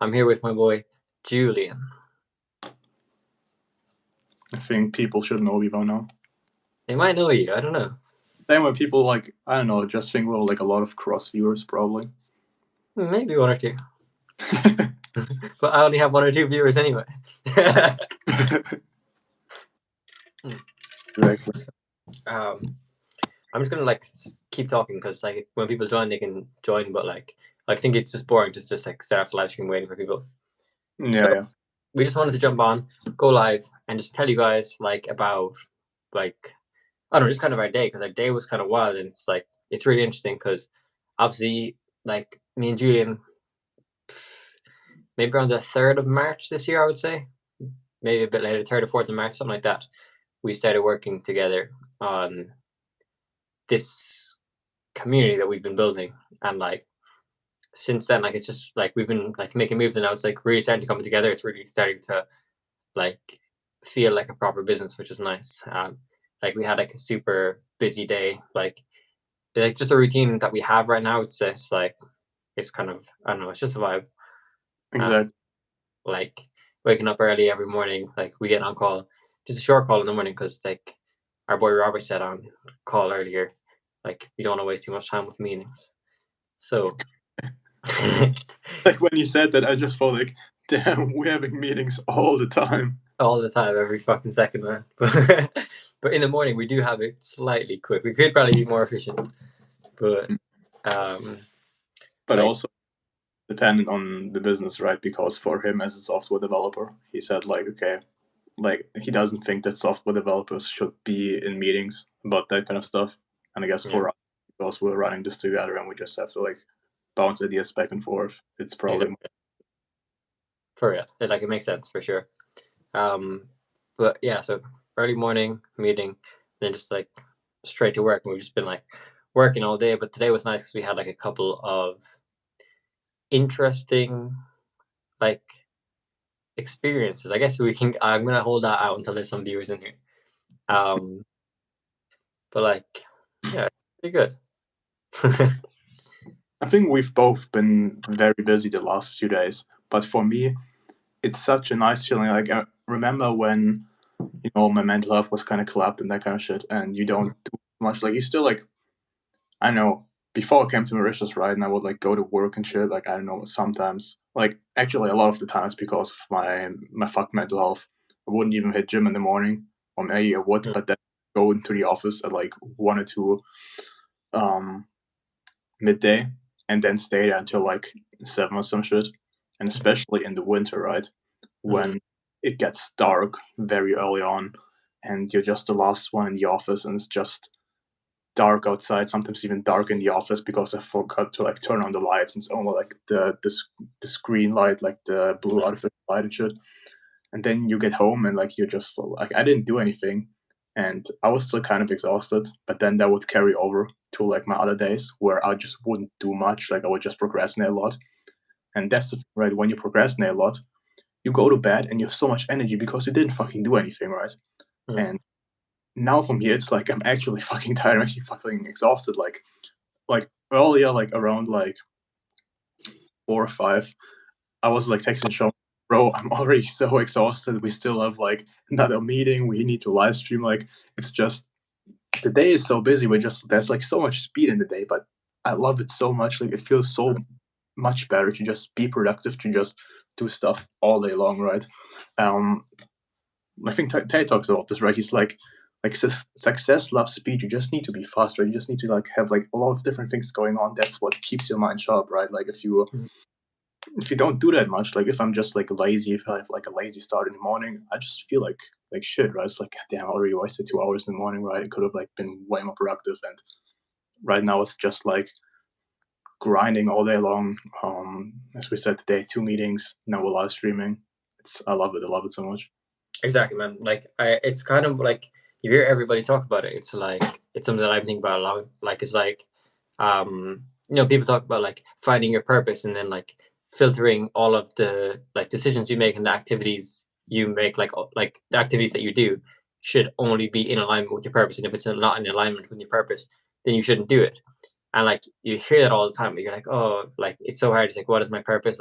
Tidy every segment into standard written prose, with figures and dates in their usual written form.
I'm here with my boy Julian. I think people should know me by now. They might know you. I don't know. Same way people like, I don't know, just think we're like a lot of cross viewers probably. Maybe one or two. But I only have 1 or 2 viewers anyway. Exactly. I'm just gonna keep talking because like when people join, they can join, but I think it's just boring just like start the live stream waiting for people. Yeah. We just wanted to jump on, go live, and just tell you guys about I don't know, just kind of our day, because our day was kind of wild, and it's really interesting because obviously like me and Julian, maybe around the 3rd of March this year, I would say, maybe a bit later, 3rd or 4th of March, something like that, we started working together on this community that we've been building, and since then, it's just we've been making moves, and now it's really starting to come together. It's really starting to feel like a proper business, which is nice. We had a super busy day, just a routine that we have right now. It's just it's kind of, I don't know, it's just a vibe. Exactly. Waking up early every morning, we get on call, just a short call in the morning, because our boy Robert said on call earlier, you don't want to waste too much time with meetings. So when you said that, I just thought damn, we're having meetings all the time. All the time, every fucking second, man. But in the morning we do have it slightly quick. We could probably be more efficient, but also dependent on the business, right? Because for him as a software developer, he said okay, he doesn't think that software developers should be in meetings about that kind of stuff. And I guess for us, because we're running this together and we just have to bounce ideas back and forth, it's probably exactly. For real, it makes sense for sure. But yeah, so early morning meeting, then just straight to work, and we've just been working all day. But today was nice because we had a couple of interesting experiences. I guess I'm gonna hold that out until there's some viewers in here. But yeah, pretty good. I think we've both been very busy the last few days, but for me, it's such a nice feeling. I remember when, my mental health was kind of collapsed and that kind of shit, and you don't do much. You still I know, before I came to Mauritius, right, and I would go to work and shit. I don't know, sometimes, actually a lot of the times because of my fucked mental health, I wouldn't even hit gym in the morning, or maybe I would, but then go into the office at 1 or 2 midday, and then stay there until 7 or some shit. And especially in the winter, right, when it gets dark very early on, and you're just the last one in the office, and it's just dark outside, sometimes even dark in the office because I forgot to turn on the lights, and it's only the screen light, the blue artificial light and shit. And then you get home and you're just I didn't do anything, and I was still kind of exhausted, but then that would carry over to my other days where I just wouldn't do much. I would just procrastinate a lot. And that's the thing, right? When you procrastinate a lot, you go to bed and you have so much energy because you didn't fucking do anything, right? And now from here, it's I'm actually fucking tired. I'm actually fucking exhausted. Earlier, around 4 or 5, I was texting Sean, bro, I'm already so exhausted. We still have another meeting. We need to live stream. It's just, the day is so busy. There's so much speed in the day, but I love it so much. It feels so much better to just be productive, to just do stuff all day long, right? I think Tay talks about this, right? He's success loves speed. You just need to be faster. You just need to have a lot of different things going on. That's what keeps your mind sharp, right? If you don't do that much, if I'm just lazy, if I have a lazy start in the morning, I just feel like shit, right? It's damn, I already wasted 2 hours in the morning, right? It could have been way more productive. And right now it's just grinding all day long. As we said today, 2 meetings, now we're live streaming. I love it so much. Exactly, man. It's kind of you hear everybody talk about it. It's something that I'm thinking about a lot. It's people talk about finding your purpose, and then filtering all of the decisions you make and the activities you make, the activities that you do should only be in alignment with your purpose. And if it's not in alignment with your purpose, then you shouldn't do it. And you hear that all the time, but you're oh, it's so hard. It's what is my purpose?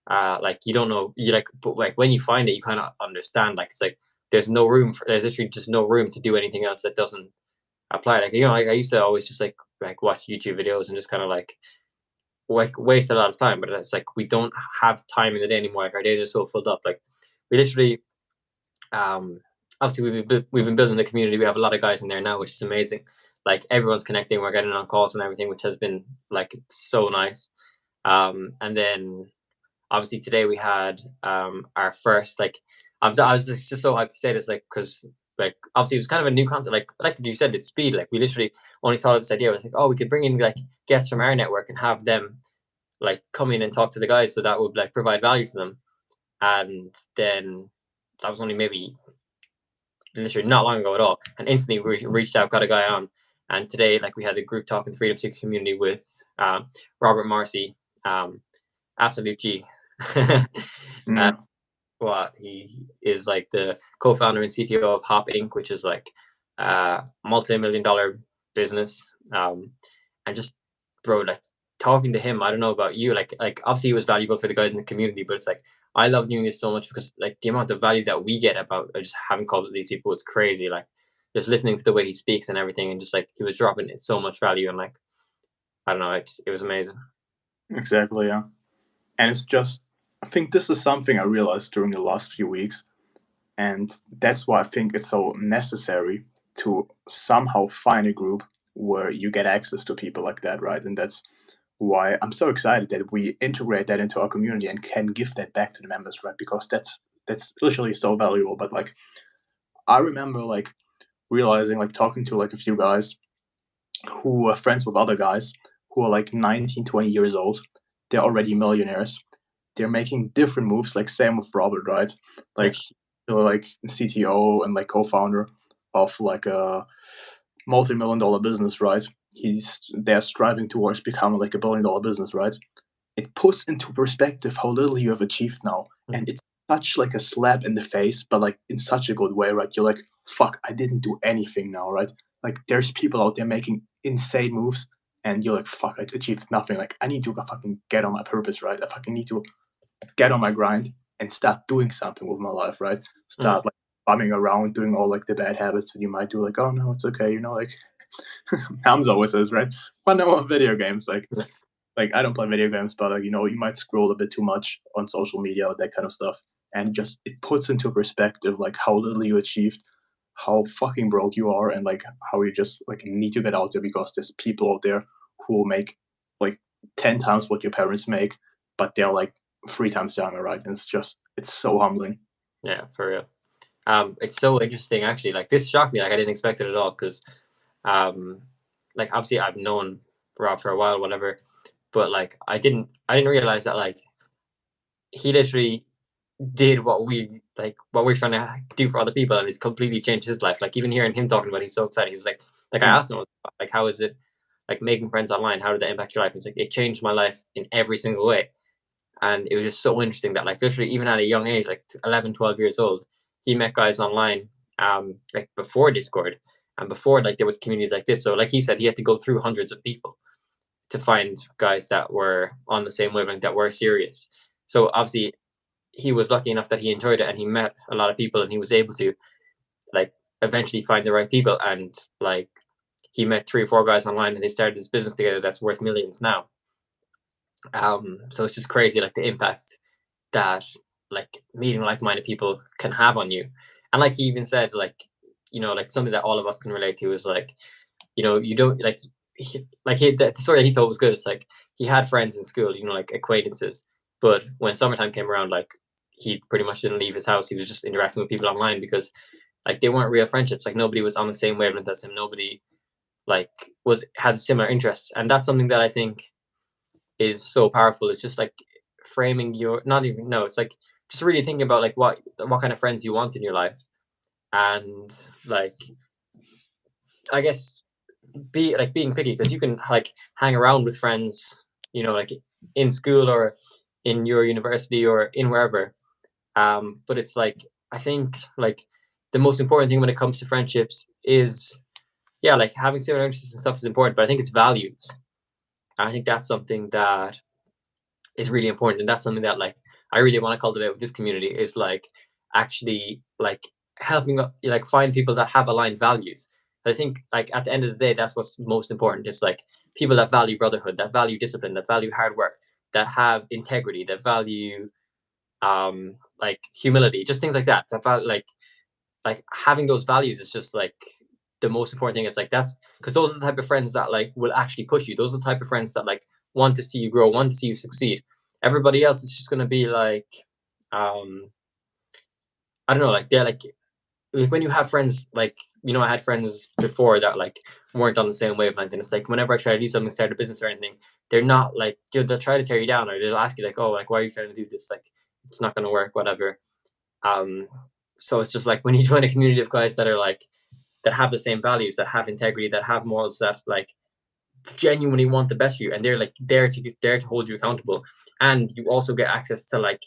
like you don't know, you like, but like when you find it, you kind of understand. Like it's like there's literally just no room to do anything else that doesn't apply. Like like I used to always just like watch YouTube videos and just kind of like waste a lot of time. But it's like we don't have time in the day anymore. Like our days are so filled up. Like we literally um obviously we've been building the community. We have a lot of guys in there now, which is amazing. Like everyone's connecting, we're getting on calls and everything, which has been like so nice. And then obviously today we had our first like I was just so hyped to say this, like, because like obviously it was kind of a new concept, like you said, it's speed. Like we literally only thought of this idea. I was like, oh, we could bring in like guests from our network and have them like come in and talk to the guys, so that would like provide value to them. And then that was only maybe literally not long ago at all. And instantly we reached out, got a guy on. And today, like, we had a group talk in the Freedom Seeker community with Robert Marcy, absolute G. Yeah. What he is like the co-founder and CTO of Hop Inc., which is like a multi-million-dollar business. And just, bro, like talking to him, I don't know about you, like obviously it was valuable for the guys in the community, but it's like I love doing this so much because like the amount of value that we get about just having calls with these people was crazy. Like just listening to the way he speaks and everything, and just like he was dropping so much value, and like I don't know, it was amazing. Exactly, yeah. And it's just, I think this is something I realized during the last few weeks. And that's why I think it's so necessary to somehow find a group where you get access to people like that, right? And that's why I'm so excited that we integrate that into our community and can give that back to the members, right? Because that's literally so valuable. But like, I remember like realizing, like talking to like a few guys who are friends with other guys who are like 19, 20 years old. They're already millionaires. They're making different moves, like same with Robert, right? Yeah. Like like CTO and like co-founder of like a multi-million-dollar business, right? They're striving towards becoming like $1 billion business, right? It puts into perspective how little you have achieved now. And it's such like a slap in the face, but like in such a good way, right? You're like, fuck, I didn't do anything now, right? Like there's people out there making insane moves and you're like, fuck, I achieved nothing. Like I need to fucking get on my purpose, right? I fucking need to get on my grind and start doing something with my life, right? Start like bumming around, doing all like the bad habits that you might do, like, oh no, it's okay, like Hamza always says, right? But no more video games, like I don't play video games, but like, you might scroll a bit too much on social media, that kind of stuff. And just it puts into perspective like how little you achieved, how fucking broke you are, and like how you just like need to get out there because there's people out there who will make like 10 times what your parents make, but they're like 3 times younger, right? And it's so humbling. Yeah, for real. It's so interesting actually. Like this shocked me. Like I didn't expect it at all because, um, like obviously I've known Rob for a while, whatever, but like I didn't realize that like he literally did what we're trying to do for other people, and it's completely changed his life. Like even hearing him talking about it, he's so excited. He was like I Mm. asked him, like, how is it like making friends online? How did that impact your life? It's like it changed my life in every single way. And it was just so interesting that like literally even at a young age, like 11, 12 years old, he met guys online, like before Discord and before like there was communities like this. So like he said, he had to go through hundreds of people to find guys that were on the same wavelength, that were serious. So obviously he was lucky enough that he enjoyed it and he met a lot of people, and he was able to like eventually find the right people. And like he met 3 or 4 guys online and they started this business together that's worth millions now. So it's just crazy, like the impact that like meeting like-minded people can have on you. And like he even said, like, like something that all of us can relate to is like, you don't like the story he told was good. It's like he had friends in school, like acquaintances, but when summertime came around, like he pretty much didn't leave his house. He was just interacting with people online because like they weren't real friendships. Like nobody was on the same wavelength as him. Nobody like had similar interests, and that's something that I think is so powerful. It's just like framing your not even no, it's like just really thinking about like what kind of friends you want in your life, and like I guess being picky, because you can like hang around with friends, like in school or in your university or in wherever. But it's like I think like the most important thing when it comes to friendships is yeah, like having similar interests and stuff is important, but I think it's values. I think that's something that is really important, and that's something that like I really want to cultivate with this community is like actually like helping like find people that have aligned values. I think like at the end of the day, that's what's most important. It's like people that value brotherhood, that value discipline, that value hard work, that have integrity, that value like humility, just things like that. That like having those values is just like the most important thing. It's like that's because those are the type of friends that like will actually push you. Those are the type of friends that like want to see you grow, want to see you succeed. Everybody else is just gonna be like, I don't know, like they're like when you have friends like I had friends before that like weren't on the same wavelength, and it's like whenever I try to do something, start a business or anything, they're not like they'll try to tear you down or they'll ask you like, oh, like why are you trying to do this? Like it's not gonna work, whatever. Um, so it's just like when you join a community of guys that are like that have the same values, that have integrity, that have morals, that like genuinely want the best for you, and they're like there to hold you accountable, and you also get access to like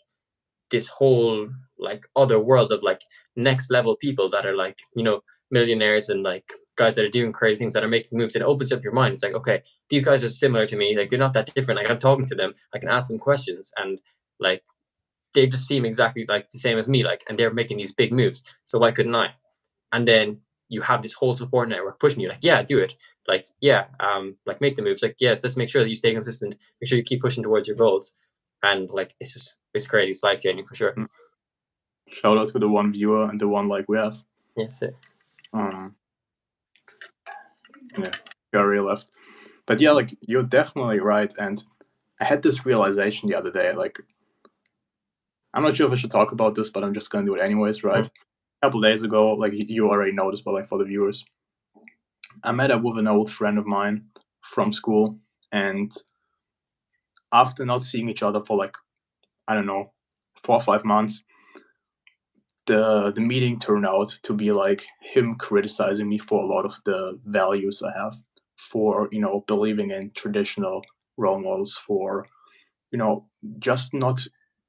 this whole like other world of like next level people that are like millionaires and like guys that are doing crazy things that are making moves. It opens up your mind. It's like, okay, these guys are similar to me, like they're not that different. Like I'm talking to them, I can ask them questions, and like they just seem exactly like the same as me, like, and they're making these big moves, so why couldn't I? And then you have this whole support network pushing you like, yeah, do it, like, yeah, like make the moves, like, yes, let's make sure that you stay consistent, make sure you keep pushing towards your goals. And like it's great, it's life changing for sure. Shout out to the one viewer and the one like we have. Yes, it. Yeah, Gary left. But yeah, like you're definitely right. And I had this realization the other day. Like, I'm not sure if I should talk about this, but I'm just gonna do it anyways, right? A couple days ago, like you already noticed, but like for the viewers, I met up with an old friend of mine from school, and after not seeing each other for like, I don't know, 4 or 5 months, the meeting turned out to be like him criticizing me for a lot of the values I have, for believing in traditional role models, for just not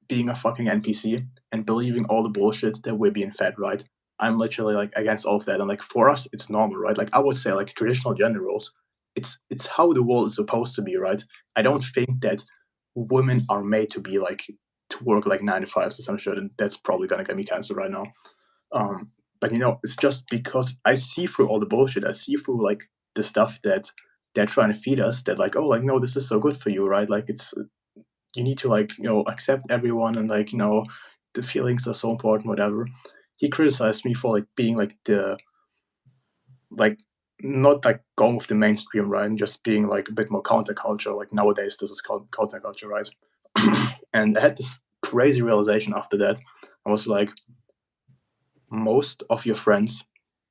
being a fucking NPC and believing all the bullshit that we're being fed, right? I'm literally like against all of that, and like for us it's normal, right? Like I would say like traditional gender roles, it's how the world is supposed to be, right? I don't think that women are made to be like to work like 9 to 5s or some shit, and that's probably gonna get me canceled right now. But it's just because I see through all the bullshit. I see through like the stuff that they're trying to feed us. That like, oh, like no, this is so good for you, right? Like it's you need to like accept everyone, and like the feelings are so important, whatever. He criticized me for like being like the like not like going with the mainstream, right, and just being like a bit more counterculture. Like nowadays, this is called counterculture, right? And I had this crazy realization after that. I was like, most of your friends,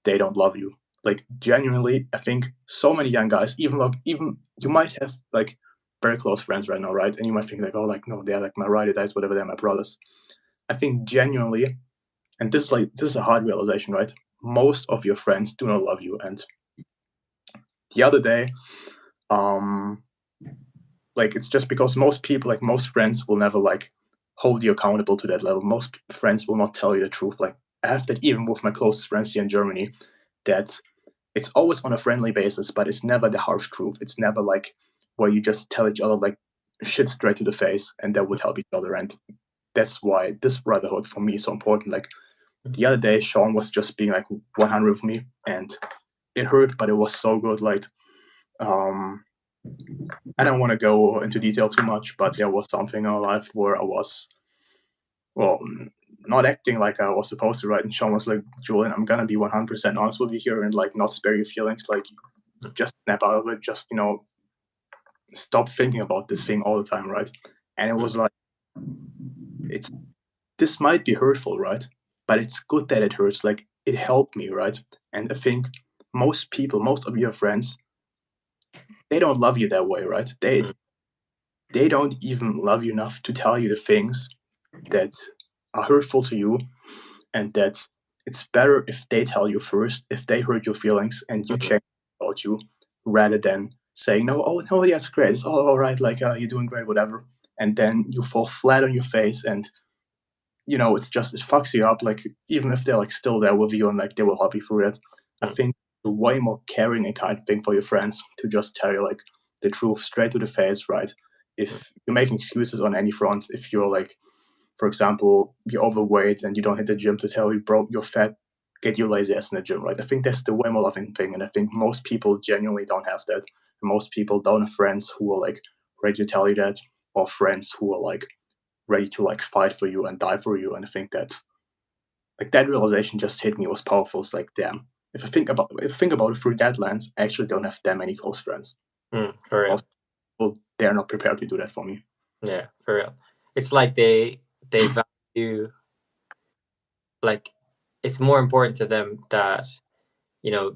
they don't love you. Like genuinely, I think so many young guys, even you might have like very close friends right now, right? And you might think like, oh, like no, they're like my ride or dies, whatever, they're my brothers. I think genuinely, and this is a hard realization, right? Most of your friends do not love you. And the other day, like it's just because most people, like most friends, will never like hold you accountable to that level. Most friends will not tell you the truth. Like I have that even with my closest friends here in Germany, that it's always on a friendly basis, but it's never the harsh truth. It's never like where you just tell each other like shit straight to the face, and that would help each other. And that's why this brotherhood for me is so important. Like the other day, Sean was just being like 100 with me, and it hurt, but it was so good. Like, I don't want to go into detail too much, but there was something in our life where I was, well, not acting like I was supposed to, right? And Sean was like, Julian, I'm gonna be 100% honest with you here, and like not spare your feelings. Like, just snap out of it. Just stop thinking about this thing all the time, right? And it was like, this might be hurtful, right? But it's good that it hurts. Like it helped me, right? And I think most people, most of your friends, they don't love you that way, right? They don't even love you enough to tell you the things that are hurtful to you, and that it's better if they tell you first, if they hurt your feelings and you change about you, rather than saying no, oh no, yeah, it's great, it's all right, like you're doing great, whatever, and then you fall flat on your face, and it's just it fucks you up. Like even if they're like still there with you and like they will help you through it, I think the way more caring and kind thing for your friends to just tell you like the truth straight to the face, right? If you're making excuses on any fronts, if you're like for example, you're overweight and you don't hit the gym, to tell you, bro, you're fat, get your lazy ass in the gym, right? I think that's the way more loving thing, and I think most people genuinely don't have that. Most people don't have friends who are like ready to tell you that, or friends who are like ready to like fight for you and die for you. And I think that's like, that realization just hit me. It was powerful. It's like, damn. If I think about it through that lens, I actually don't have that many close friends. For real. Most people, they're not prepared to do that for me. Yeah, for real. It's like they value, like, it's more important to them that, you know,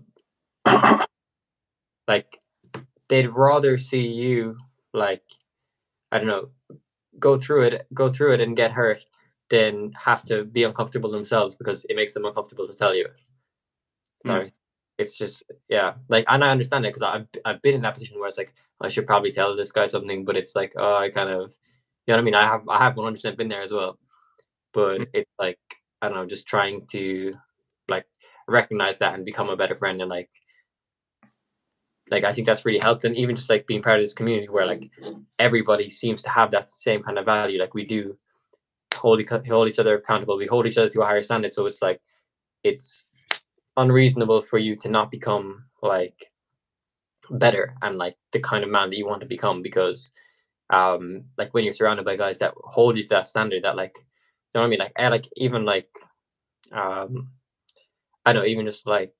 like, they'd rather see you, like, I don't know, go through it and get hurt than have to be uncomfortable themselves because it makes them uncomfortable to tell you. Sorry. It's just, yeah, like, and I understand it because I've been in that position where it's like I should probably tell this guy something, but it's like, oh, I kind of, you know what I mean? I have 100% been there as well, but it's like, I don't know, just trying to, like, recognize that and become a better friend, and like I think that's really helped, and even just like being part of this community where like everybody seems to have that same kind of value. Like, we do hold each other accountable. We hold each other to a higher standard. So it's like, it's unreasonable for you to not become like better and like the kind of man that you want to become, because like when you're surrounded by guys that hold you to that standard, that, like, you know what I mean, like, like even like um I don't know, even just like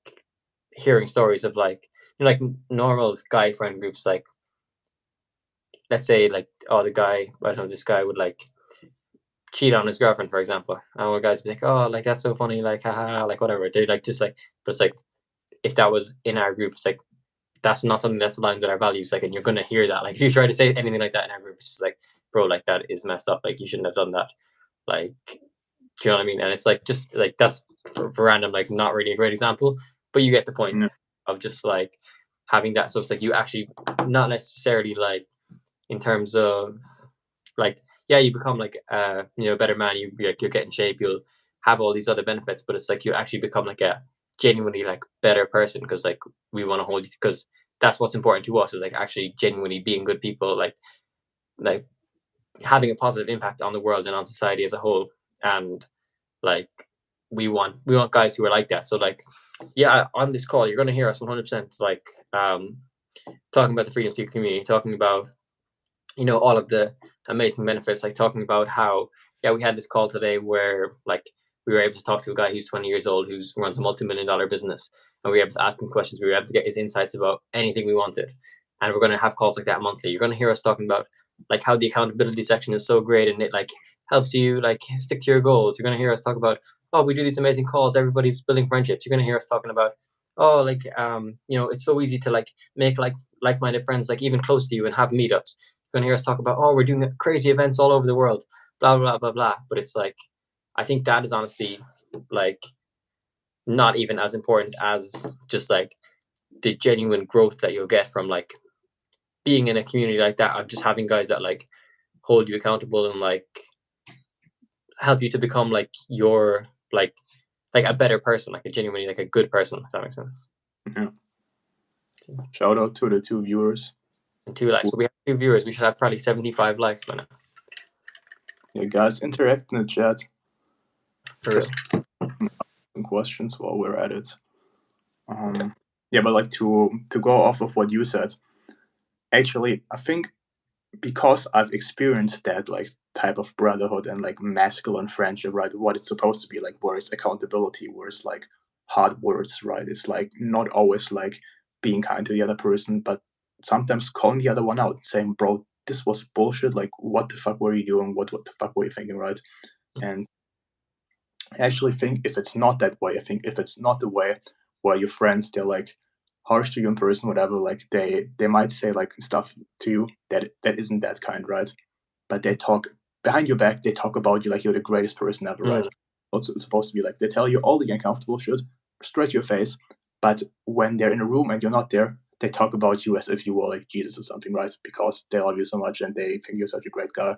hearing stories of, like, you know, like normal guy friend groups, like, let's say, like, oh, the guy, I don't know, this guy would like cheat on his girlfriend, for example, and all guys be like, oh, like, that's so funny, like, haha, like, whatever, they like just like, but it's like, if that was in our group, it's like, that's not something that's aligned with our values, like, and you're gonna hear that, like, if you try to say anything like that in our group, it's just like, bro, like, that is messed up, like, you shouldn't have done that, like, do you know what I mean? And it's like, just like, that's for random, like, not really a great example, but you get the point Yeah. of just like having that. So it's like, you actually, not necessarily like in terms of like, yeah, you become like, you know, a better man, like, you'll get in shape, you'll have all these other benefits, but it's like you actually become like a genuinely like better person, because like we want to hold you, because that's what's important to us, is like actually genuinely being good people, like having a positive impact on the world and on society as a whole. And like, we want guys who are like that. So like, yeah, on this call you're going to hear us 100% like talking about the freedom seeker community, talking about, you know, all of the amazing benefits, like talking about how, yeah, we had this call today where like we were able to talk to a guy who's 20 years old, who runs a multi-million-dollar business, and we were able to ask him questions, we were able to get his insights about anything we wanted. And we're going to have calls like that monthly. You're going to hear us talking about like how the accountability section is so great, and it like helps you like stick to your goals. You're going to hear us talk about, oh, we do these amazing calls, everybody's building friendships. You're going to hear us talking about, oh, like, you know, it's so easy to like make like-minded friends, like even close to you, and have meetups. You're gonna hear us talk about, oh, we're doing crazy events all over the world, blah blah blah blah. But it's like, I think that is honestly like not even as important as just like the genuine growth that you'll get from like being in a community like that, of just having guys that like hold you accountable and like help you to become like your like a better person, like a genuinely like a good person, if that makes sense. Yeah. Shout out to the 2 viewers. And 2 likes. But we have 2 viewers. We should have probably 75 likes by now. Yeah, guys, interact in the chat. For real. Some questions while we're at it. Yeah, but like, to go off of what you said, actually, I think because I've experienced that like type of brotherhood and like masculine friendship, right? What it's supposed to be like, where it's accountability, where it's like hard words, right? It's like not always like being kind to the other person, but sometimes calling the other one out, saying, "Bro, this was bullshit. Like, what the fuck were you doing? What the fuck were you thinking, right?" And I actually think if it's not that way, I think if it's not the way where your friends, they're like harsh to you in person, whatever, like they might say like stuff to you that isn't that kind, right? But they talk behind your back, they talk about you like you're the greatest person ever, right? It's supposed to be like they tell you all the uncomfortable shit straight to your face, but when they're in a room and you're not there, they talk about you as if you were like Jesus or something, right? Because they love you so much and they think you're such a great guy.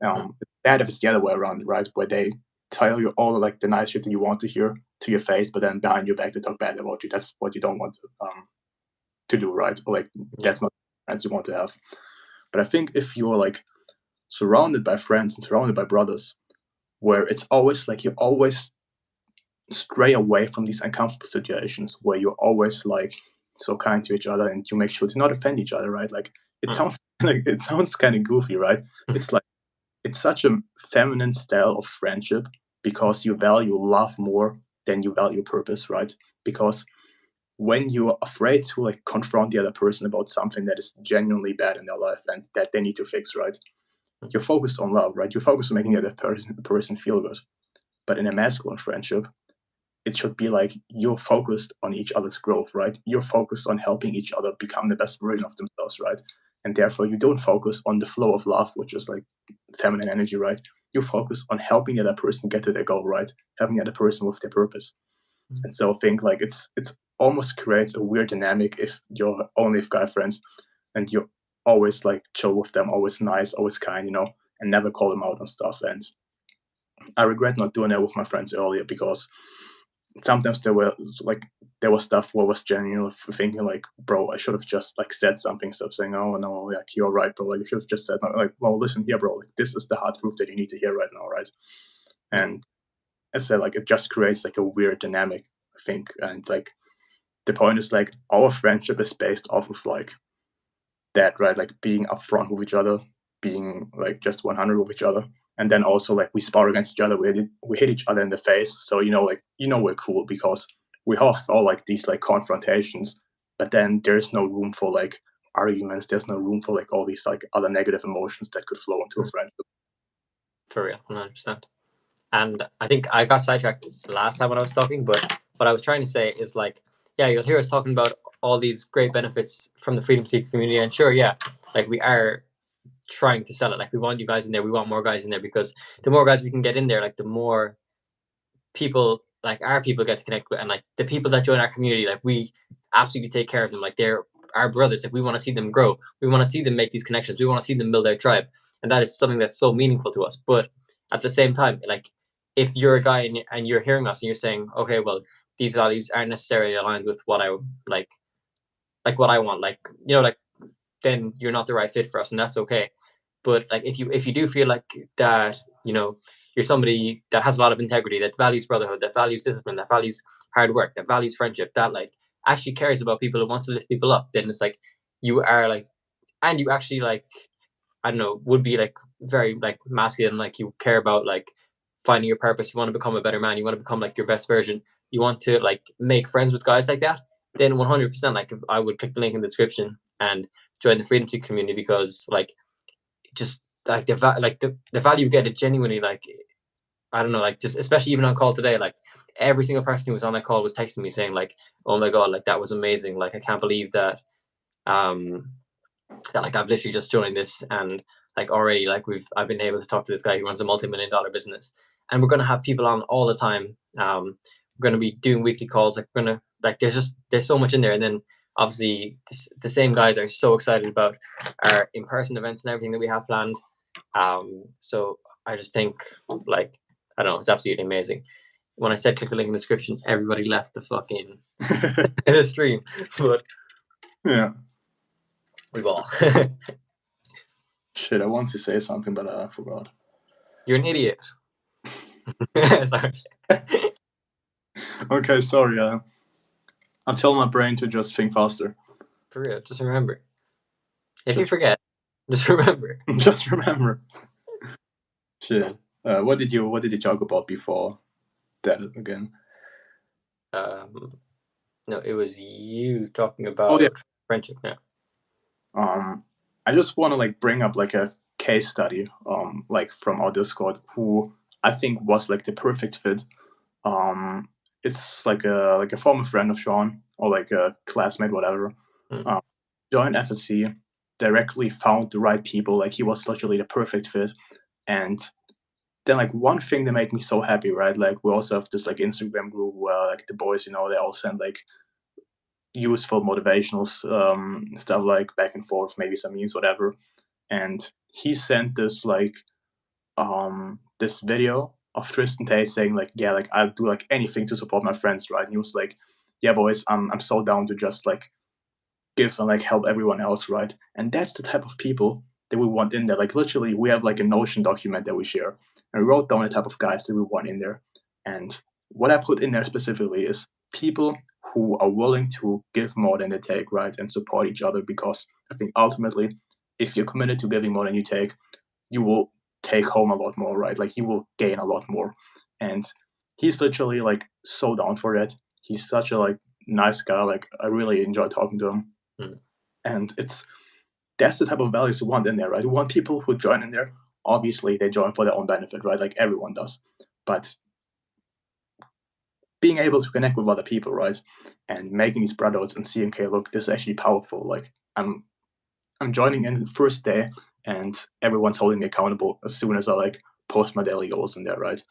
It's bad if it's the other way around, right? Where they tell you all like the nice shit that you want to hear to your face, but then behind your back they talk bad about you. That's what you don't want to do, right? Or like that's not friends you want to have. But I think if you're like surrounded by friends and surrounded by brothers, where it's always like you always stray away from these uncomfortable situations where you're always like so kind to each other and you make sure to not offend each other, right? Like it Mm. sounds like it sounds kind of goofy, right? It's like it's such a feminine style of friendship because you value love more than you value purpose, right? Because when you're afraid to like confront the other person about something that is genuinely bad in their life and that they need to fix, right? You're focused on love, right? You're focused on making the other person feel good. But in a masculine friendship, it should be like you're focused on each other's growth, right? You're focused on helping each other become the best version of themselves, right? And therefore, you don't focus on the flow of love, which is like feminine energy, right? You focus on helping the other person get to their goal, right? Helping the other person with their purpose. And so I think like it's almost creates a weird dynamic if you're only with guy friends and you always like chill with them, always nice, always kind, and never call them out on stuff. And I regret not doing that with my friends earlier because sometimes there was stuff where I was genuinely thinking like, bro, I should have just like said something instead of saying, oh no, like you're right, bro. Like you should have just said like, well, listen here, bro. Like this is the hard truth that you need to hear right now, right? And as I said, like it just creates like a weird dynamic, I think. And like the point is like our friendship is based off of like that, right? Like being upfront with each other, being like just 100 with each other. And then also like we spar against each other, we hit each other in the face. So like we're cool because we have all like these like confrontations, but then there's no room for like arguments. There's no room for like all these like other negative emotions that could flow into a friendship. For real, 100%. And I think I got sidetracked last time when I was talking, but what I was trying to say is like, yeah, you'll hear us talking about all these great benefits from the freedom seeker community, and sure, yeah, like we are trying to sell it. Like we want you guys in there, we want more guys in there because the more guys we can get in there, like the more people like our people get to connect with, and like the people that join our community, like we absolutely take care of them. Like they're our brothers. Like we want to see them grow. We want to see them make these connections. We want to see them build their tribe, and that is something that's so meaningful to us. But at the same time, like if you're a guy and you're hearing us and you're saying, okay, well, these values aren't necessarily aligned with what I like what I want, like then you're not the right fit for us, and that's okay. But like if you do feel like that, you're somebody that has a lot of integrity, that values brotherhood, that values discipline, that values hard work, that values friendship, that like actually cares about people and wants to lift people up, then it's like you are like, and you actually like, I don't know, would be like very like masculine, like you care about like finding your purpose, you want to become a better man, you want to become like your best version, you want to like make friends with guys like that, then 100% like I would click the link in the description and join the freedom seeker community because like just like the value you get it genuinely like I don't know, like just especially even on call today, like every single person who was on that call was texting me saying like, oh my god, like that was amazing, like I can't believe that um that like I've literally just joined this, and like already like I've been able to talk to this guy who runs a multi-million-dollar business, and we're gonna have people on all the time. We're gonna be doing weekly calls. Like we're gonna like there's so much in there, and then obviously the same guys are so excited about our in-person events and everything that we have planned. So I just think like I don't know, it's absolutely amazing. When I said click the link in the description, everybody left the fucking the stream, but Yeah. we've all. Shit, I want to say something, but I forgot. You're an idiot. Sorry. Okay, sorry. I'll tell my brain to just think faster. For real, just remember. If you forget, just remember. Just remember. Shit. What did you talk about before that again? No, it was you talking about friendship now. I just want to like bring up like a case study, like from our Discord, who I think was like the perfect fit. It's like a former friend of Sean or like a classmate, whatever. Joined FSC, directly found the right people. Like he was literally the perfect fit, and then like one thing that made me so happy, right? Like we also have this like Instagram group where like the boys, they all send like useful motivational stuff like back and forth, maybe some memes, whatever. And he sent this like this video of Tristan Tate saying like, yeah, like I'll do like anything to support my friends, right? And he was like, yeah, boys, I'm so down to just like give and like help everyone else, right? And that's the type of people that we want in there. Like literally, we have like a Notion document that we share, And we wrote down the type of guys that we want in there. And what I put in there specifically is people who are willing to give more than they take, right, and support each other. Because I think ultimately, if you're committed to giving more than you take, you will take home a lot more, right? Like you will gain a lot more. And he's literally like so down for that. He's such a like nice guy. Like I really enjoy talking to him. Mm. And that's the type of values we want in there, right? We want people who join in there. Obviously, they join for their own benefit, right? Like everyone does. But being able to connect with other people, right, and making these brotherhoods and seeing, okay, look, this is actually powerful. Like I'm joining in the first day, and everyone's holding me accountable as soon as I like post my daily goals in there, right?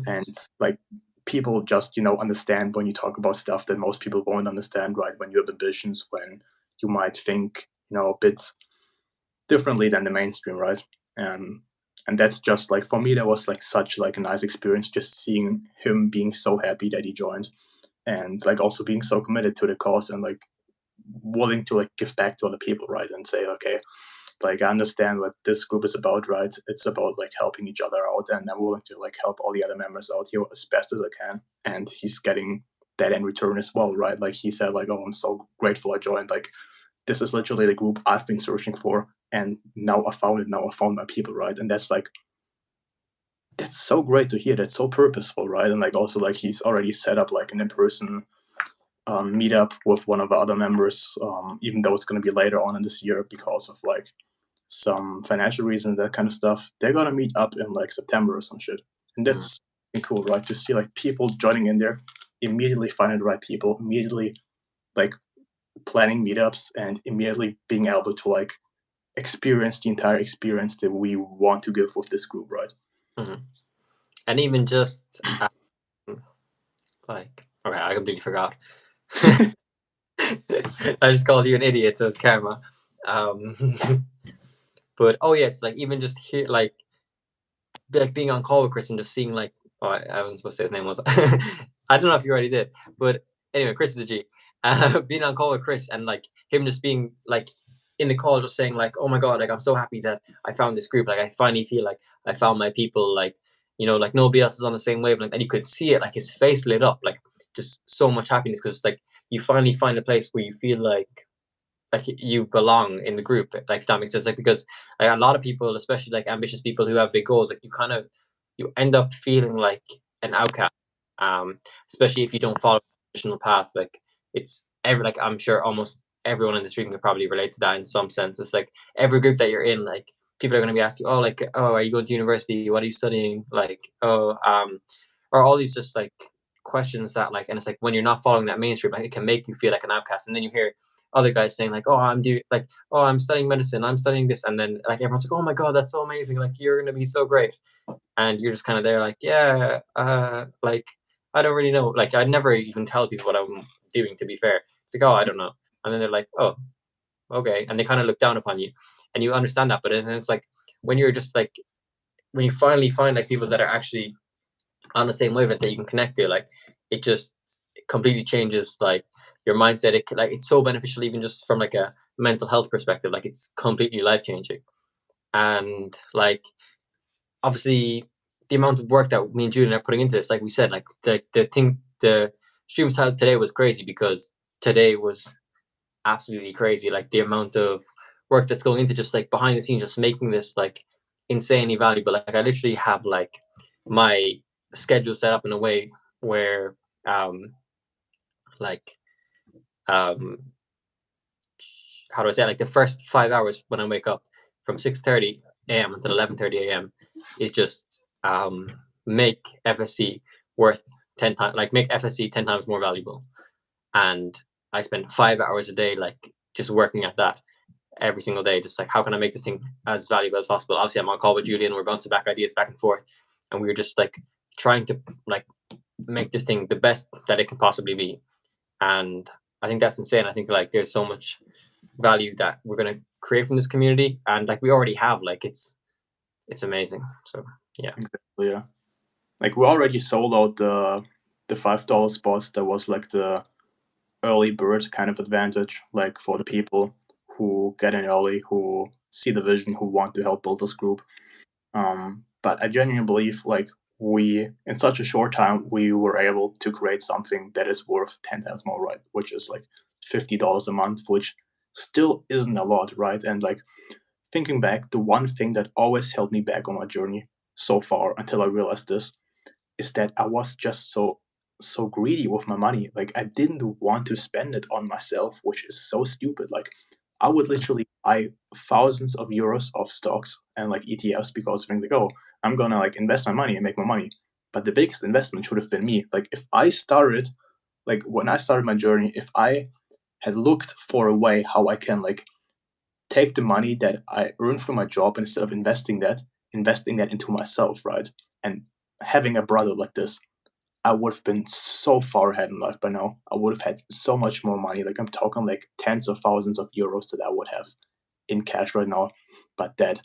And like people just understand when you talk about stuff that most people won't understand, right? When you have ambitions, when you might think a bit differently than the mainstream, right? And that's just like for me, that was like such like a nice experience, just seeing him being so happy that he joined, and like also being so committed to the cause and like willing to like give back to other people, right? And say, okay, like I understand what this group is about, right? It's about like helping each other out, and I'm willing to like help all the other members out here as best as I can. And he's getting that in return as well, right? Like he said, like, oh, I'm so grateful I joined. Like this is literally the group I've been searching for, and now I found it. Now I found my people, right? And that's like that's so great to hear. That's so purposeful, right? And like also like he's already set up like an in-person meetup with one of the other members, even though it's going to be later on in this year because of like some financial reasons, that kind of stuff. They're gonna meet up in like September or some shit, and that's cool, right? To see like people joining in there, immediately finding the right people, immediately like planning meetups, and immediately being able to like experience the entire experience that we want to give with this group, right? Mm-hmm. And even just like, okay, I completely forgot. I just called you an idiot, so it's karma. But oh yes, like even just here, like being on call with Chris and just seeing like, oh, I wasn't supposed to say his name, was I don't know if you already did, but anyway, Chris is a G. Being on call with Chris and like him just being like in the call, just saying like, oh my god, like I'm so happy that I found this group. Like I finally feel like I found my people. Like like nobody else is on the same wavelength, and you could see it, like his face lit up, like just so much happiness because like you finally find a place where you feel like you belong in the group, like if that makes sense. Like because like a lot of people, especially like ambitious people who have big goals, like you end up feeling like an outcast, especially if you don't follow the traditional path. Like it's every like I'm sure almost everyone in the stream can probably relate to that in some sense. It's like every group that you're in, like people are going to be asking, oh, like, oh, are you going to university, what are you studying, like, oh, or all these just like questions that like, and it's like when you're not following that mainstream, like it can make you feel like an outcast. And then you hear other guys saying like, oh, I'm studying medicine, I'm studying this, and then like everyone's like, oh my god, that's so amazing, like you're gonna be so great, and you're just kind of there like, yeah, like I don't really know, like I'd never even tell people what I'm doing, to be fair. It's like, oh, I don't know, and then they're like, oh, okay, and they kind of look down upon you, and you understand that, but then it's like when you're just like when you finally find like people that are actually on the same wavelength that you can connect to, like it just completely changes like your mindset. Like it's so beneficial, even just from like a mental health perspective. Like it's completely life changing. And like obviously the amount of work that me and Julian are putting into this, like we said, like the stream style today was crazy because today was absolutely crazy. Like the amount of work that's going into just like behind the scenes, just making this like insanely valuable. Like I literally have like my schedule set up in a way where like um how do I say it? Like the first 5 hours when I wake up from 6:30 a.m. until 11:30 a.m. is just make FSC worth 10 times, like make FSC 10 times more valuable. And I spend 5 hours a day like just working at that every single day, just like how can I make this thing as valuable as possible. Obviously I'm on call with Julian, we're bouncing back ideas back and forth, and we were just like trying to like make this thing the best that it can possibly be. And I think that's insane. I think like there's so much value that we're going to create from this community, and like we already have, like it's amazing. So yeah, exactly. Yeah, like we already sold out the $5 spots. That was like the early bird kind of advantage, like for the people who get in early, who see the vision, who want to help build this group. But I genuinely believe like we in such a short time we were able to create something that is worth 10 times more, right? Which is like $50 a month, which still isn't a lot, right? And like thinking back, the one thing that always held me back on my journey so far until I realized this is that I was just so greedy with my money. Like I didn't want to spend it on myself, which is so stupid. Like I would literally buy thousands of euros of stocks and like ETFs because I think like, oh, I'm gonna like invest my money and make my money. But the biggest investment should have been me. Like if I started, like when I started my journey, if I had looked for a way how I can like take the money that I earn from my job and instead of investing that into myself, right? And having a brother like this, I would have been so far ahead in life by now. I would have had so much more money. Like I'm talking like tens of thousands of euros that I would have in cash right now. But that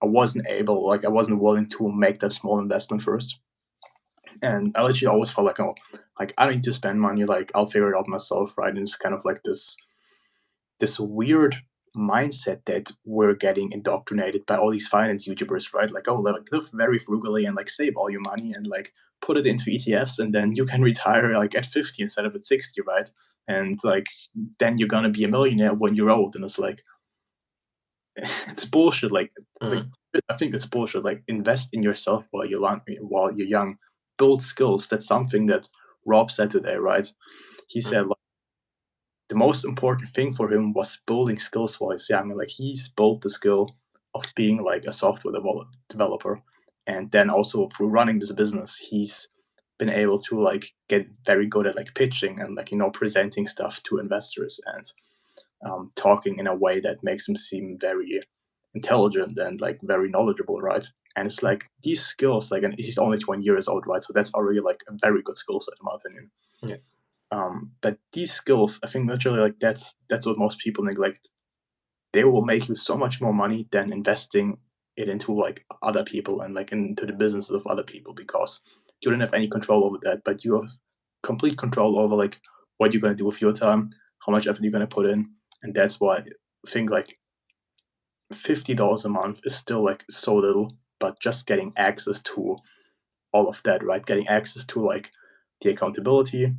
I wasn't able, like I wasn't willing to make that small investment first. And I literally always felt like, oh, like I don't need to spend money, like I'll figure it out myself, right? And it's kind of like this weird mindset that we're getting indoctrinated by all these finance YouTubers, right? Like, oh, like live very frugally and like save all your money and like put it into ETFs and then you can retire like at 50 instead of at 60, right? And like then you're gonna be a millionaire when you're old. And it's like it's bullshit. Like Mm. I think it's bullshit. Like invest in yourself while you're young. Build skills. That's something that Rob said today, right? He said like, the most important thing for him was building skills while he's young. Like he's built the skill of being like a software developer, and then also through running this business, he's been able to like get very good at like pitching and like presenting stuff to investors and talking in a way that makes him seem very intelligent and like very knowledgeable, right? And it's like these skills, like, and he's only 20 years old, right? So that's already like a very good skill set, in my opinion. Yeah. But these skills, I think literally like that's what most people neglect. They will make you so much more money than investing it into like other people and like into the businesses of other people because you don't have any control over that, but you have complete control over like what you're gonna do with your time, how much effort you're gonna put in, and that's why I think like $50 a month is still like so little, but just getting access to all of that, right? Getting access to like the accountability,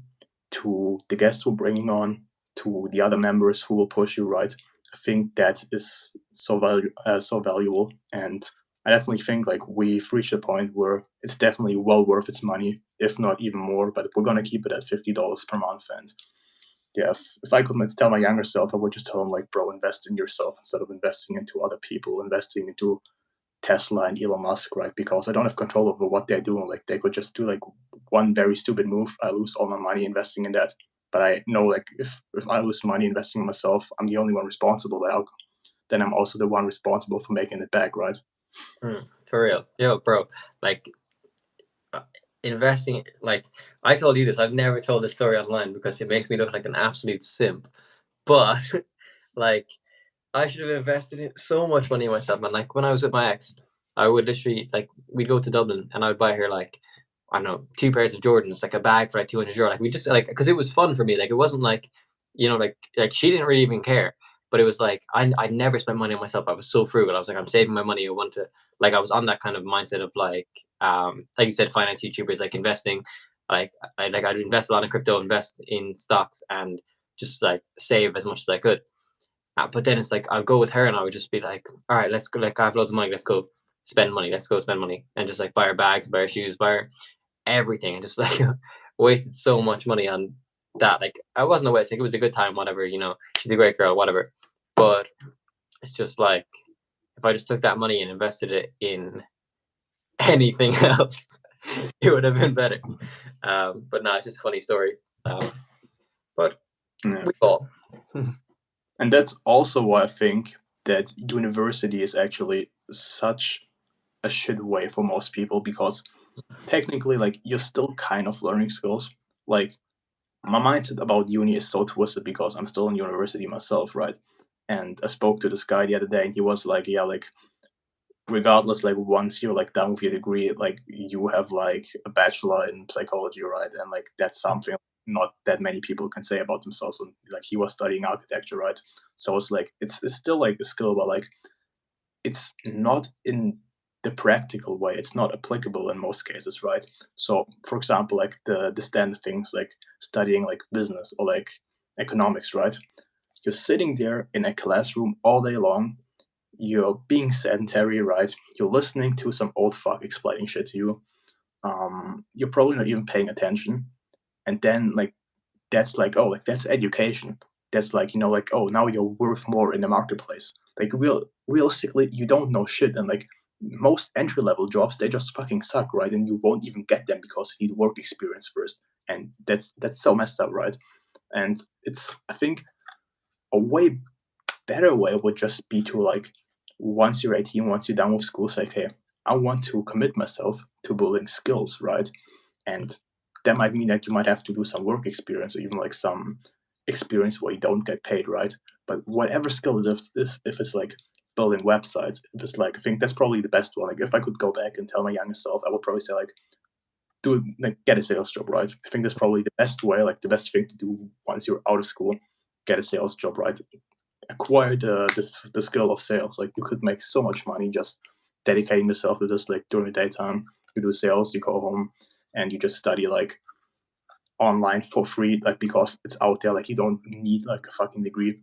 to the guests we're bringing on, to the other members who will push you, right? I think that is so valuable, and I definitely think like we've reached a point where it's definitely well worth its money, if not even more. But we're gonna keep it at $50 per month, and yeah, if I could tell my younger self, I would just tell him like, bro, invest in yourself instead of investing into other people, investing into Tesla and Elon Musk, right? Because I don't have control over what they're doing. Like they could just do like one very stupid move. I lose all my money investing in that. But I know like if I lose money investing in myself, I'm the only one responsible. Then I'm also the one responsible for making it back, right? For real. Yo, bro, like investing, like I told you this, I've never told this story online because it makes me look like an absolute simp. But like I should have invested in so much money in myself, man. Like when I was with my ex, I would literally like we'd go to Dublin and I would buy her like I don't know 2 pairs of Jordans, like a bag for like 200 euro. Like we just like because it was fun for me. Like it wasn't like like she didn't really even care. But it was like I never spent money on myself. I was so frugal. I was like I'm saving my money. I want to like I was on that kind of mindset of like you said, finance YouTubers like investing. I'd invest a lot in crypto, invest in stocks, and just like save as much as I could. But then it's like I'll go with her and I would just be like, all right, let's go. Like I have loads of money. Let's go spend money. Let's go spend money and just like buy her bags, buy her shoes, buy her everything, and just like wasted so much money on that. Like I wasn't a waste. Like it was a good time, whatever. She's a great girl, whatever. But it's just like if I just took that money and invested it in anything else, it would have been better. But no, it's just a funny story. But Yeah. we all. And that's also why I think that university is actually such a shit way for most people because technically like you're still kind of learning skills. Like my mindset about uni is so twisted because I'm still in university myself, right? And I spoke to this guy the other day and he was like, yeah, like regardless, like once you're like done with your degree, like you have like a bachelor in psychology, right? And like that's something not that many people can say about themselves. And like he was studying architecture, right? So it's like it's still like a skill, but like it's not in the practical way. It's not applicable in most cases, right? So, for example, like the standard things like studying like business or like economics, right? You're sitting there in a classroom all day long. You're being sedentary, right? You're listening to some old fuck explaining shit to you. You're probably not even paying attention. And then like that's like, oh, like that's education. That's like, like, oh, now you're worth more in the marketplace. Like realistically, you don't know shit, and like most entry level jobs, they just fucking suck, right? And you won't even get them because you need work experience first, and that's so messed up, right? And it's, I think, a way better way would just be to like, once you're 18, once you're done with school, say, okay, I want to commit myself to building skills, right? And that might mean that you might have to do some work experience or even like some experience where you don't get paid, right? But whatever skill it is, if it's like building websites, if it's like, I think that's probably the best one. Like if I could go back and tell my younger self, I would probably say like, get a sales job, right? I think that's probably the best way, like the best thing to do once you're out of school. Get a sales job, right? Acquire the skill of sales. Like you could make so much money just dedicating yourself to this. Like during the daytime, you do sales, you go home, and you just study like online for free, like because it's out there. Like you don't need like a fucking degree.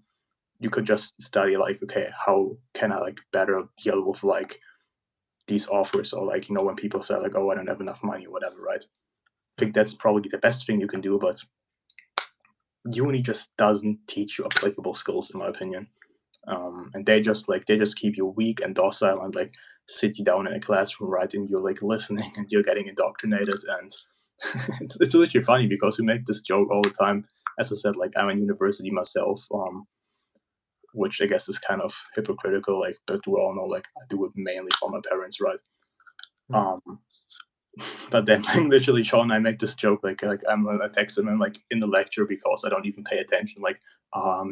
You could just study like, okay, how can I like better deal with like these offers, or like when people say like, oh, I don't have enough money or whatever, right? I think that's probably the best thing you can do, but uni just doesn't teach you applicable skills, in my opinion. And they just keep you weak and docile and like sit you down in a classroom, right? And you're like listening and you're getting indoctrinated. And it's literally funny because we make this joke all the time. As I said, like I'm in university myself, which I guess is kind of hypocritical, like, but we all know like I do it mainly for my parents, right? Um, but then like literally Sean and I make this joke like I text him and like in the lecture because I don't even pay attention, like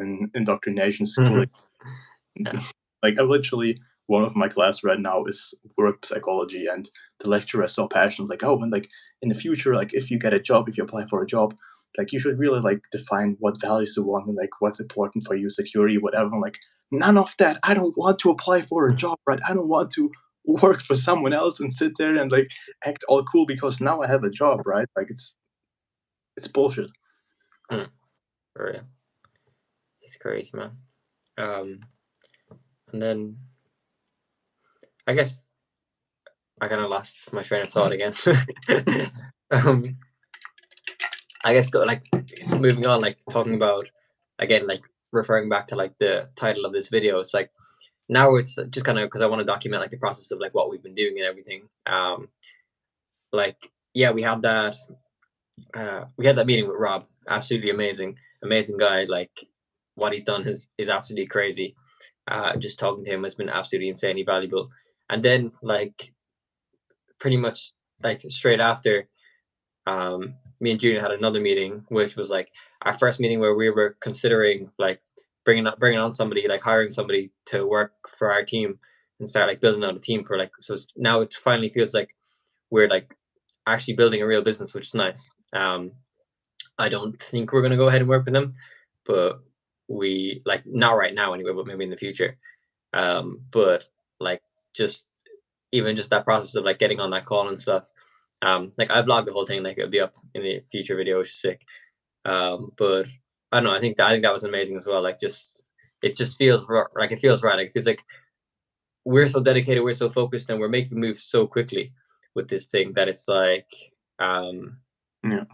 in indoctrination school. Yeah. Like I literally, one of my class right now is work psychology, and the lecturer is so passionate, like, oh, and like in the future, like if you get a job, if you apply for a job, like you should really like define what values you want and like what's important for you, security, whatever. I'm like, none of that. I don't want to apply for a job, right? I don't want to work for someone else and sit there and like act all cool because now I have a job, right? Like it's bullshit. For real. It's crazy, man. And then I guess I kind of lost my train of thought again. I guess like moving on, like talking about again, like referring back to like the title of this video. It's like now it's just kind of because I want to document like the process of like what we've been doing and everything. Like yeah, we had that meeting with Rob. Absolutely amazing guy. Like what he's done is absolutely crazy. Just talking to him has been absolutely insanely valuable. And then like pretty much like straight after, me and Julian had another meeting, which was like our first meeting where we were considering like bringing on somebody, like hiring somebody to work for our team and start like building out a team for like. So now it finally feels like we're like actually building a real business, which is nice. I don't think we're gonna go ahead and work with them, but we like not right now anyway, but maybe in the future. But like just even just that process of like getting on that call and stuff. Like I vlogged the whole thing, like it'll be up in the future video, which is sick. But I don't know. I think that was amazing as well. Like it just feels like it feels right. Like it feels like we're so dedicated, we're so focused, and we're making moves so quickly with this thing that it's like, Yeah.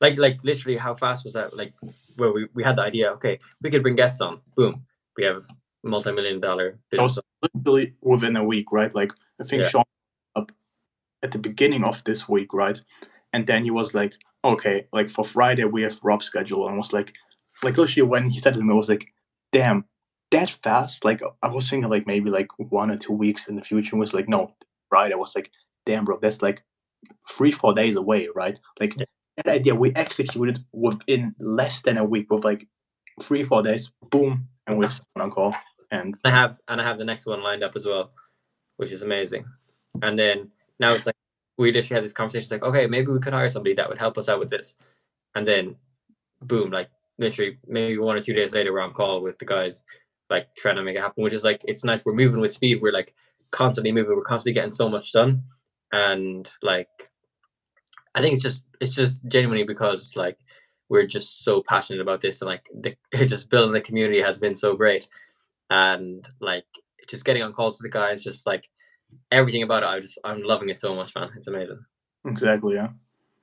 like literally, how fast was that? Like where we had the idea, okay, we could bring guests on. Boom, we have multi-million-dollar That business. was literally within a week, right? Like I think Yeah. Sean up at the beginning of this week, right? And then he was like, okay, like for Friday we have Rob's schedule, and was like literally when he said it to me, I was like, damn, that fast? Like I was thinking like maybe like 1 or 2 weeks in the future. And was like, no, Friday. I was like, damn, bro, that's like 3-4 days away, right? Like Yeah. that idea we executed within less than a week, with like 3-4 days, boom, and we have someone on call. And I have the next one lined up as well, which is amazing. And then now it's like we literally had this conversation. It's like, okay, maybe we could hire somebody that would help us out with this. And then boom, like literally maybe 1 or 2 days later, we're on call with the guys, like trying to make it happen, which is like it's nice. We're moving with speed. We're like constantly moving. We're constantly getting so much done, and like I think it's just genuinely because like we're just so passionate about this, and like the just building the community has been so great, and like just getting on calls with the guys, just like everything about it. I'm loving it so much, man. It's amazing. Exactly, yeah.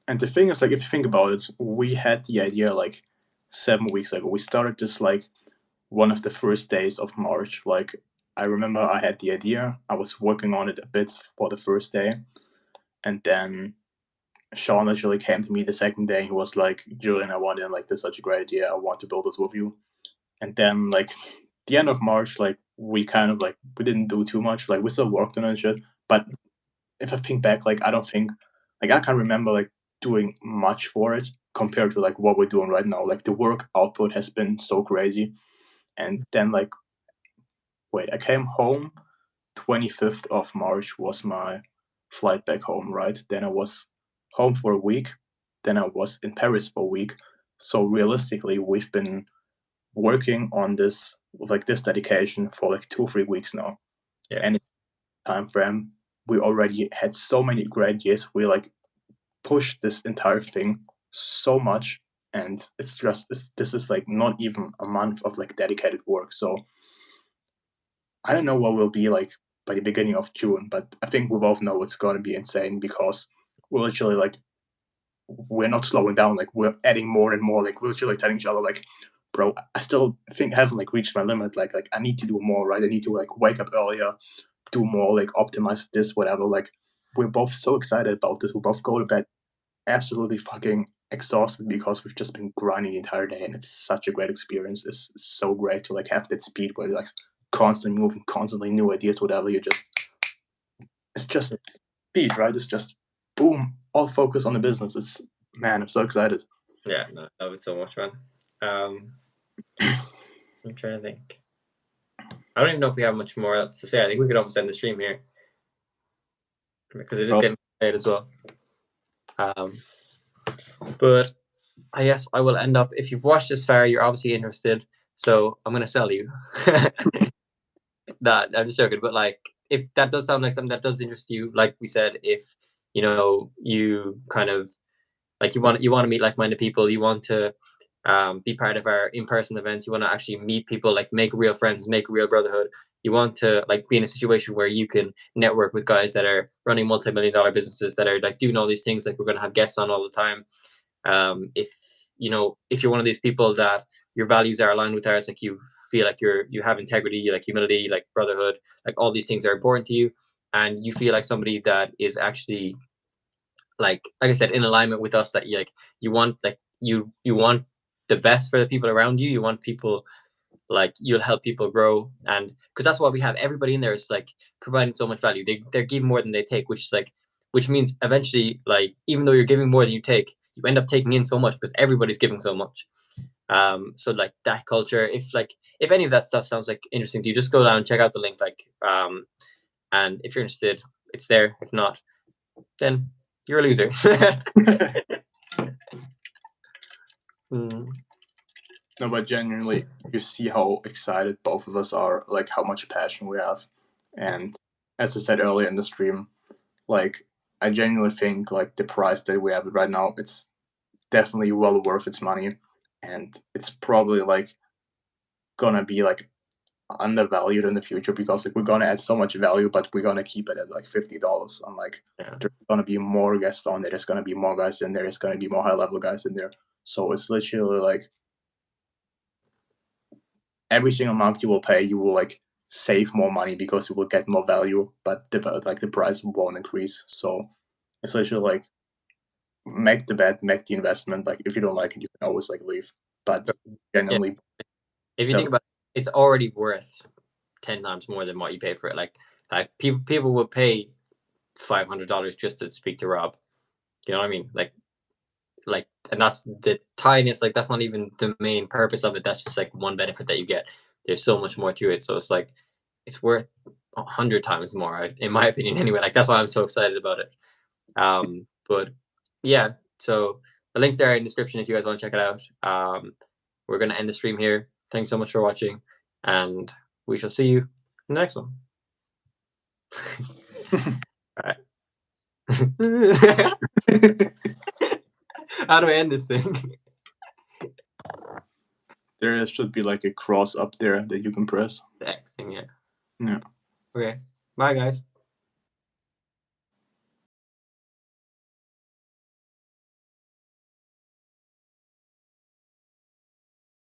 And the thing is, like, if you think about it, we had the idea like 7 weeks ago. We started this like one of the first days of March. Like, I remember I had the idea. I was working on it a bit for the first day, and then Sean actually came to me the second day. He was like, "Julian, I want in. Like, this is such a great idea. I want to build this with you." And then like the end of March, like we kind of like we didn't do too much. Like we still worked on it and shit. But if I think back, like I don't think like I can't remember like doing much for it compared to like what we're doing right now. Like the work output has been so crazy. And then like wait, I came home 25th of March was my flight back home, right? Then I was home for a week. Then I was in Paris for a week. So realistically, we've been working on this with like this dedication for like 2 or 3 weeks now. Yeah, And in time frame, we already had so many great years. We like pushed this entire thing so much, and it's just this is like not even a month of like dedicated work. So I don't know what will be like by the beginning of June, but I think we both know it's going to be insane because we're literally like we're not slowing down. Like we're adding more and more. Like we're literally telling each other like, bro, I still think I haven't like reached my limit. Like I need to do more, right? I need to like wake up earlier, do more, like optimize this, whatever. Like we're both so excited about this. We both go to bed absolutely fucking exhausted because we've just been grinding the entire day, and it's such a great experience. It's so great to like have that speed where you're like constantly moving, constantly new ideas, whatever. You just it's just speed, right? It's just boom, all focus on the business. It's man, I'm so excited. yeah, no, I love it so much, man. I'm trying to think. I don't even know if we have much more else to say. I think we could almost end the stream here because it is Well, getting late as well. But I guess I will end up. If you've watched this far, you're obviously interested. So I'm gonna sell you. Nah, I'm just joking. But like, if that does sound like something that does interest you, like we said, if you kind of like you want to meet like-minded people, you want to be part of our in-person events, you want to actually meet people, like make real friends, make a real brotherhood. You want to like be in a situation where you can network with guys that are running multi-million-dollar businesses that are like doing all these things. Like we're gonna have guests on all the time. If if you're one of these people that your values are aligned with ours, like you feel like you have integrity, like humility, like brotherhood, like all these things are important to you, and you feel like somebody that is actually like I said, in alignment with us, that you want like you want the best for the people around you. You want people like you'll help people grow, and because that's what we have. Everybody in there is like providing so much value. They're giving more than they take, which means eventually, like even though you're giving more than you take, you end up taking in so much because everybody's giving so much. So like that culture, if any of that stuff sounds like interesting to you, just go down and check out the link. And if you're interested, it's there. If not, then you're a loser. Mm. no, but genuinely, you see how excited both of us are, like how much passion we have. And as I said earlier in the stream, like I genuinely think like the price that we have right now, it's definitely well worth its money. And it's probably like gonna be like undervalued in the future because like we're gonna add so much value, but we're gonna keep it at like $50. I'm like, Yeah. there's gonna be more guests on there. There's gonna be more guys in there. There's gonna be more high level guys in there. So it's literally like every single month you will pay, you will like save more money because you will get more value, but the price won't increase. So it's literally like make the bet, make the investment. Like if you don't like it, you can always like leave. But Yeah. genuinely, If you the think about it, it's already worth 10 times more than what you pay for it. Like people would pay $500 just to speak to Rob. You know what I mean? And that's the tiniest. Like that's not even the main purpose of it. That's just like one benefit that you get. There's so much more to it. So it's like it's worth 100 times more, in my opinion. Anyway, like that's why I'm so excited about it. But yeah, so the links there in the description if you guys want to check it out. We're gonna end the stream here. Thanks so much for watching, and we shall see you in the next one. Alright. How do I end this thing? There should be like a cross up there that you can press. The X thing, yeah. Yeah. Okay. Bye, guys.